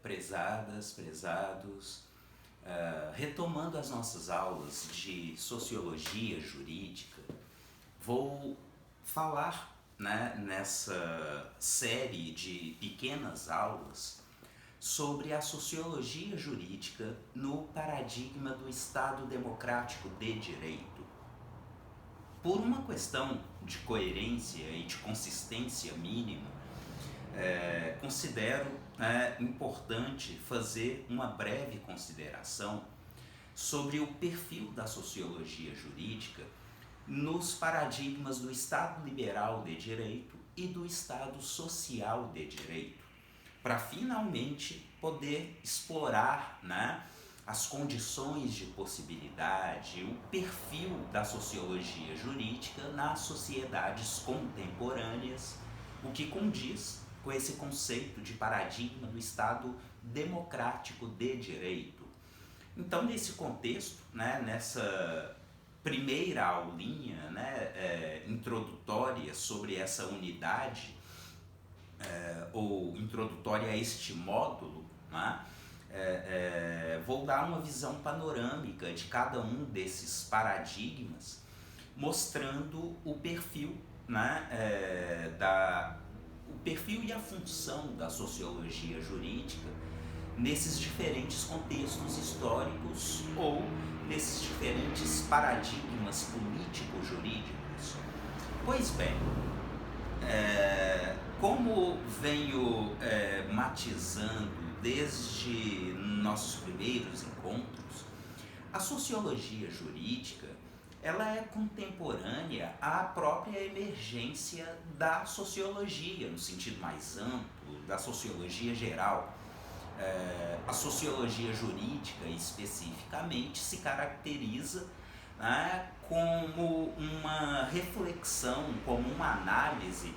prezadas, prezados, retomando as nossas aulas de sociologia jurídica, vou falar, né, nessa série de pequenas aulas sobre a sociologia jurídica no paradigma do Estado democrático de direito. Por uma questão de coerência e de consistência mínima, considero importante fazer uma breve consideração sobre o perfil da sociologia jurídica nos paradigmas do Estado liberal de direito e do Estado social de direito, para finalmente poder explorar, as condições de possibilidade, o perfil da sociologia jurídica nas sociedades contemporâneas, o que condiz com esse conceito de paradigma do Estado democrático de direito. Então, nesse contexto, nessa primeira aulinha introdutória sobre essa unidade, ou introdutória a este módulo, vou dar uma visão panorâmica de cada um desses paradigmas, mostrando o perfil, o perfil e a função da sociologia jurídica nesses diferentes contextos históricos ou nesses diferentes paradigmas político-jurídicos. Pois bem, como venho matizando desde nossos primeiros encontros, a sociologia jurídica ela é contemporânea à própria emergência da sociologia, no sentido mais amplo, da sociologia geral. A sociologia jurídica, especificamente, se caracteriza como uma reflexão, como uma análise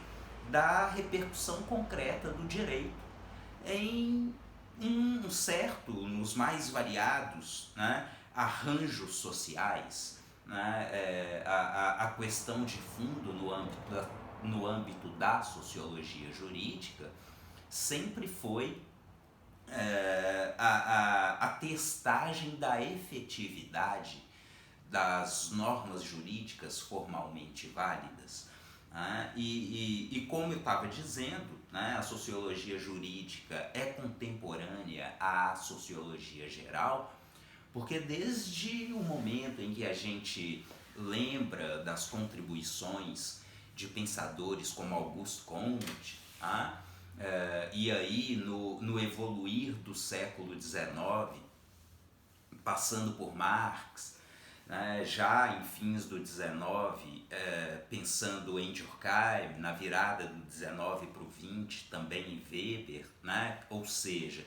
da repercussão concreta do direito em nos mais variados arranjos sociais. A questão de fundo no âmbito da sociologia jurídica sempre foi a testagem da efetividade das normas jurídicas formalmente válidas. E como eu estava dizendo, a sociologia jurídica é contemporânea à sociologia geral, porque desde o momento em que a gente lembra das contribuições de pensadores como Auguste Comte, e aí no evoluir do século XIX, passando por Marx, já em fins do XIX, pensando em Durkheim, na virada do XIX para o XX, também em Weber, ou seja,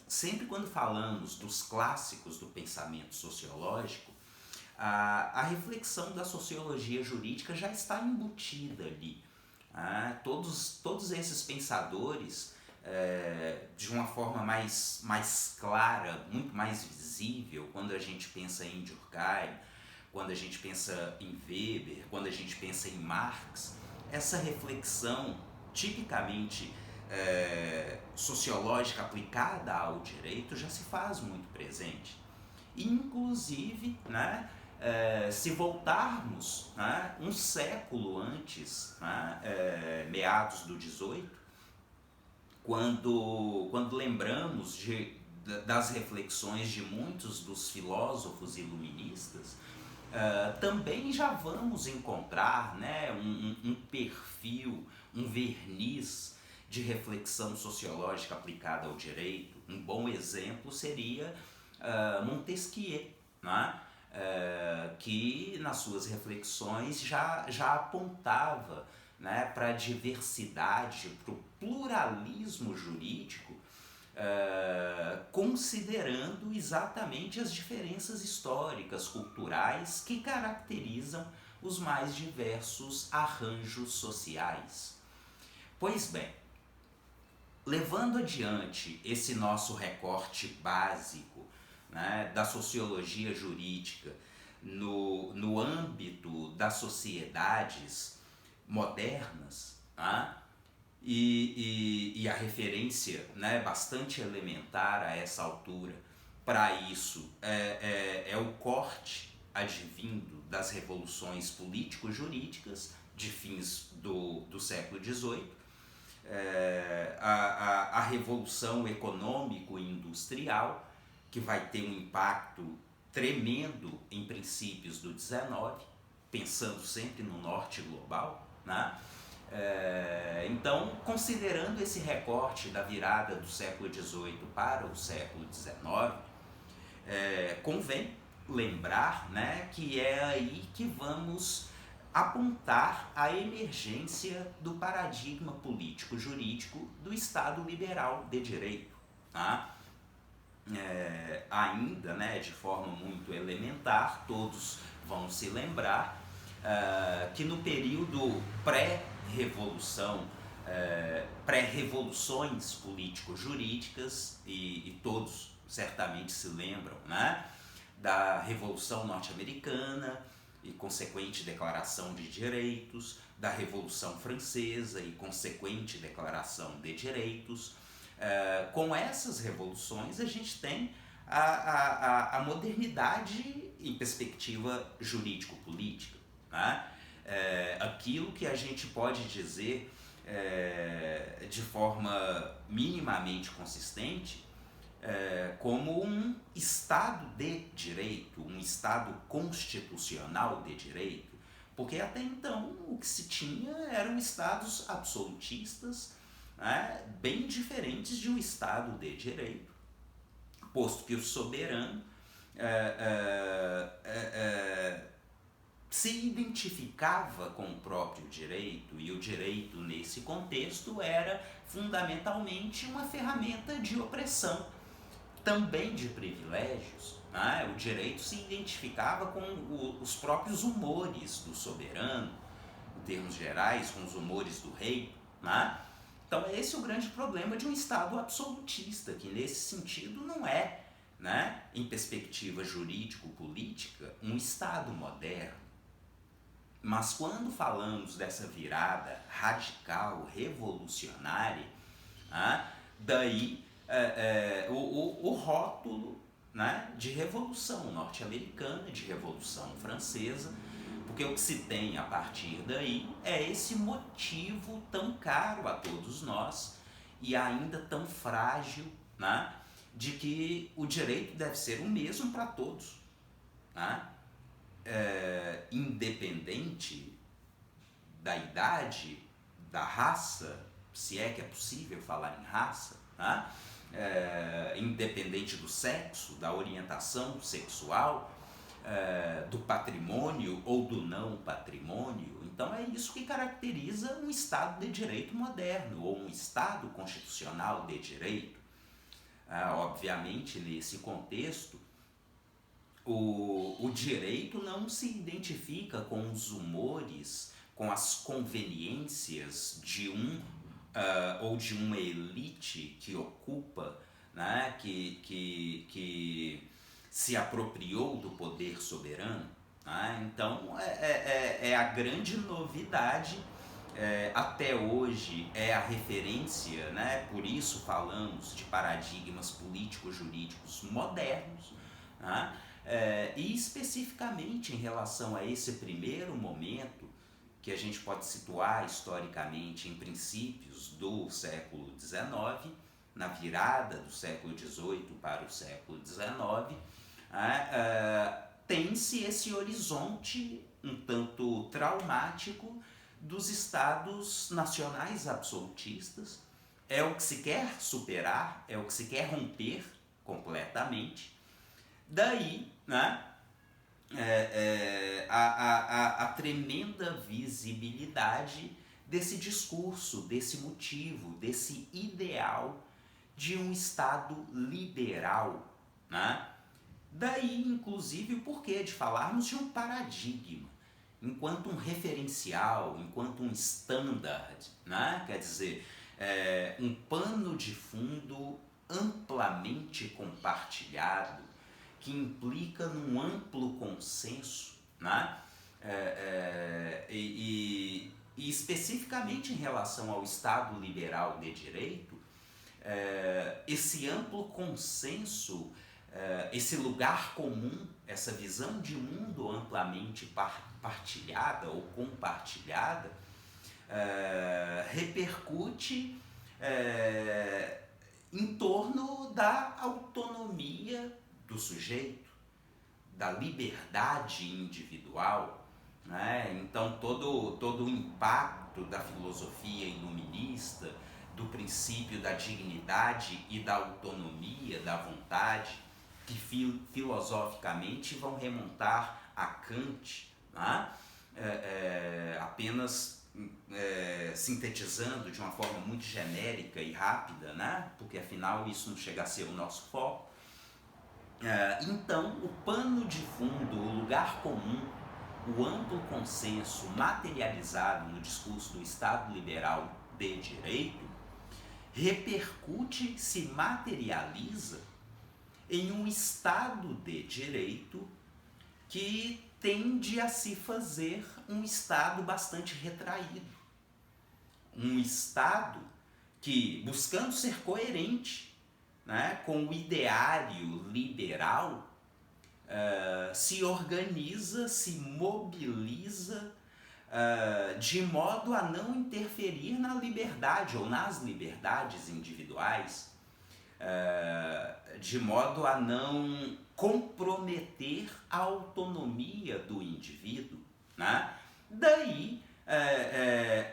sempre quando falamos dos clássicos do pensamento sociológico, a reflexão da sociologia jurídica já está embutida ali. Todos esses pensadores, de uma forma mais clara, muito mais visível, quando a gente pensa em Durkheim, quando a gente pensa em Weber, quando a gente pensa em Marx, essa reflexão tipicamente sociológica aplicada ao direito já se faz muito presente. Inclusive, se voltarmos um século antes, meados do 18, quando lembramos das reflexões de muitos dos filósofos iluministas, também já vamos encontrar um perfil, um verniz de reflexão sociológica aplicada ao direito. Um bom exemplo seria Montesquieu, que nas suas reflexões já apontava para a diversidade, para o pluralismo jurídico, considerando exatamente as diferenças históricas, culturais que caracterizam os mais diversos arranjos sociais. Pois bem, levando adiante esse nosso recorte básico da sociologia jurídica no âmbito das sociedades modernas, e a referência, né, bastante elementar a essa altura para isso é o corte advindo das revoluções político-jurídicas de fins do século XVIII, a revolução econômico e industrial, que vai ter um impacto tremendo em princípios do XIX, pensando sempre no norte global, né? Então, considerando esse recorte da virada do século XVIII para o século XIX, convém lembrar, né, que é aí que vamos apontar a emergência do paradigma político-jurídico do Estado liberal de direito. Tá? Ainda, né, de forma muito elementar, todos vão se lembrar que no período pré-revolução, pré-revoluções político-jurídicas, e todos certamente se lembram, né, da Revolução Norte-Americana e consequente Declaração de Direitos, da Revolução Francesa e consequente Declaração de Direitos. Com essas revoluções a gente tem a modernidade em perspectiva jurídico-política, né? Aquilo que a gente pode dizer de forma minimamente consistente como um Estado de direito, um Estado constitucional de direito, porque até então o que se tinha eram estados absolutistas, né, bem diferentes de um Estado de direito, posto que o soberano se identificava com o próprio direito, e o direito nesse contexto era fundamentalmente uma ferramenta de opressão, também de privilégios. Né? O direito se identificava com os próprios humores do soberano, em termos gerais, com os humores do rei. Né? Então esse é o grande problema de um Estado absolutista, que nesse sentido não é, né, em perspectiva jurídico-política, um Estado moderno. Mas quando falamos dessa virada radical, revolucionária, daí o rótulo, né, de revolução norte-americana, de revolução francesa, porque o que se tem a partir daí é esse motivo tão caro a todos nós e ainda tão frágil, né, de que o direito deve ser o mesmo para todos, né? Independente da idade, da raça, se é que é possível falar em raça, né? Independente do sexo, da orientação sexual, do patrimônio ou do não patrimônio. Então é isso que caracteriza um Estado de direito moderno, ou um Estado constitucional de direito. Obviamente, nesse contexto, o direito não se identifica com os humores, com as conveniências de ou de uma elite que ocupa, né, que se apropriou do poder soberano. Né? Então é a grande novidade. Até hoje é a referência, né? Por isso falamos de paradigmas político-jurídicos modernos, né? E especificamente em relação a esse primeiro momento, que a gente pode situar historicamente em princípios do século XIX, na virada do século XVIII para o século XIX, tem-se esse horizonte um tanto traumático dos estados nacionais absolutistas. É o que se quer superar, é o que se quer romper completamente. Daí, né, a tremenda visibilidade desse discurso, desse motivo, desse ideal de um Estado liberal. Né? Daí, inclusive, o porquê de falarmos de um paradigma, enquanto um referencial, enquanto um standard, né? Quer dizer, um pano de fundo amplamente compartilhado, que implica num amplo consenso, né? e especificamente em relação ao Estado liberal de direito, esse amplo consenso, esse lugar comum, essa visão de mundo amplamente partilhada ou compartilhada, repercute em torno da autonomia do sujeito, da liberdade individual, né? Então todo o impacto da filosofia iluminista, do princípio da dignidade e da autonomia da vontade, que filosoficamente vão remontar a Kant, né? Apenas sintetizando de uma forma muito genérica e rápida, né? Porque afinal isso não chega a ser o nosso foco. Então, o pano de fundo, o lugar comum, o amplo consenso materializado no discurso do Estado liberal de direito, repercute, se materializa em um Estado de direito que tende a se fazer um Estado bastante retraído. Um Estado que, buscando ser coerente, né, com o ideário liberal, se organiza, se mobiliza de modo a não interferir na liberdade ou nas liberdades individuais, de modo a não comprometer a autonomia do indivíduo, né? Daí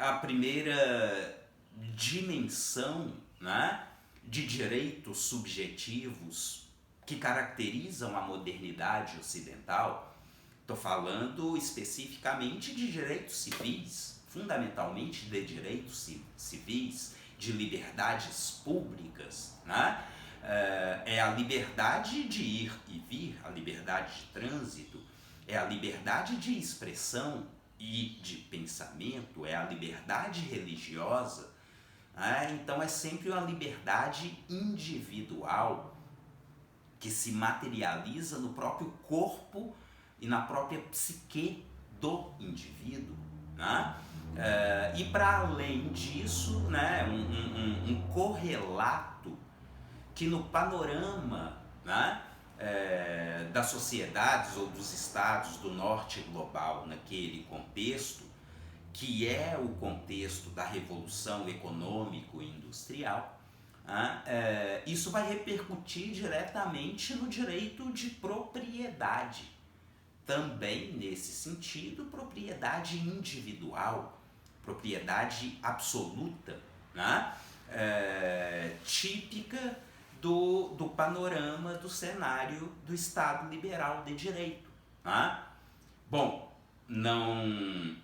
a primeira dimensão, né, de direitos subjetivos que caracterizam a modernidade ocidental. Estou falando especificamente de direitos civis, fundamentalmente de direitos civis, de liberdades públicas, né? É a liberdade de ir e vir, a liberdade de trânsito, é a liberdade de expressão e de pensamento, é a liberdade religiosa. Então é sempre uma liberdade individual que se materializa no próprio corpo e na própria psique do indivíduo, né? E para além disso, né, um correlato que no panorama, né, das sociedades ou dos estados do norte global naquele contexto, que é o contexto da revolução econômico-industrial, isso vai repercutir diretamente no direito de propriedade. Também, nesse sentido, propriedade individual, propriedade absoluta, né? Típica do panorama do cenário do Estado liberal de direito. Né? Bom, não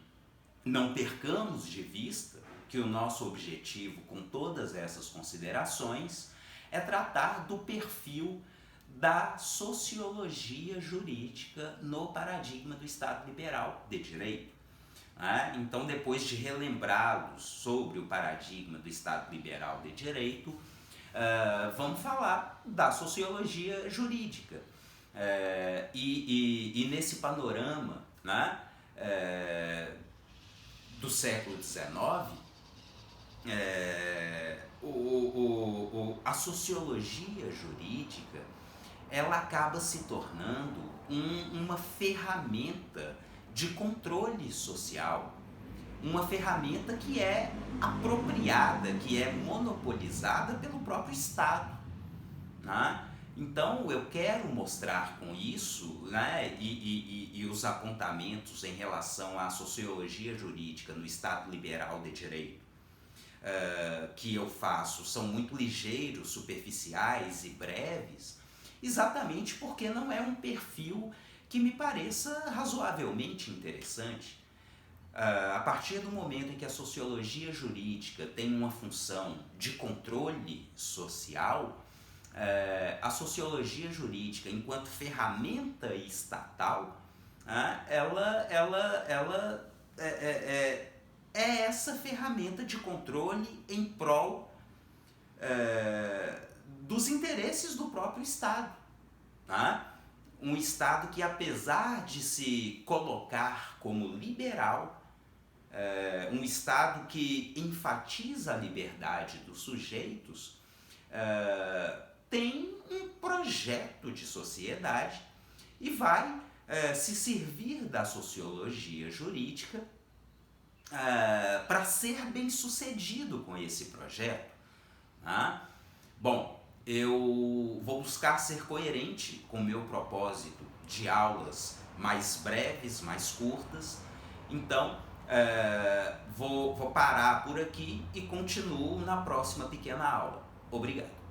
percamos de vista que o nosso objetivo com todas essas considerações é tratar do perfil da sociologia jurídica no paradigma do Estado liberal de direito. Então, depois de relembrá-los sobre o paradigma do Estado liberal de direito, vamos falar da sociologia jurídica. E nesse panorama, né, do século XIX, a sociologia jurídica ela acaba se tornando uma ferramenta de controle social, uma ferramenta que é apropriada, que é monopolizada pelo próprio Estado, né? Então eu quero mostrar com isso, né, e os apontamentos em relação à sociologia jurídica no Estado liberal de direito que eu faço são muito ligeiros, superficiais e breves, exatamente porque não é um perfil que me pareça razoavelmente interessante. A partir do momento em que a sociologia jurídica tem uma função de controle social, a sociologia jurídica, enquanto ferramenta estatal, ela é essa ferramenta de controle em prol dos interesses do próprio Estado. Um Estado que, apesar de se colocar como liberal, um Estado que enfatiza a liberdade dos sujeitos, tem um projeto de sociedade e vai se servir da sociologia jurídica para ser bem sucedido com esse projeto. Tá? Bom, eu vou buscar ser coerente com o meu propósito de aulas mais breves, mais curtas. Então, vou parar por aqui e continuo na próxima pequena aula. Obrigado.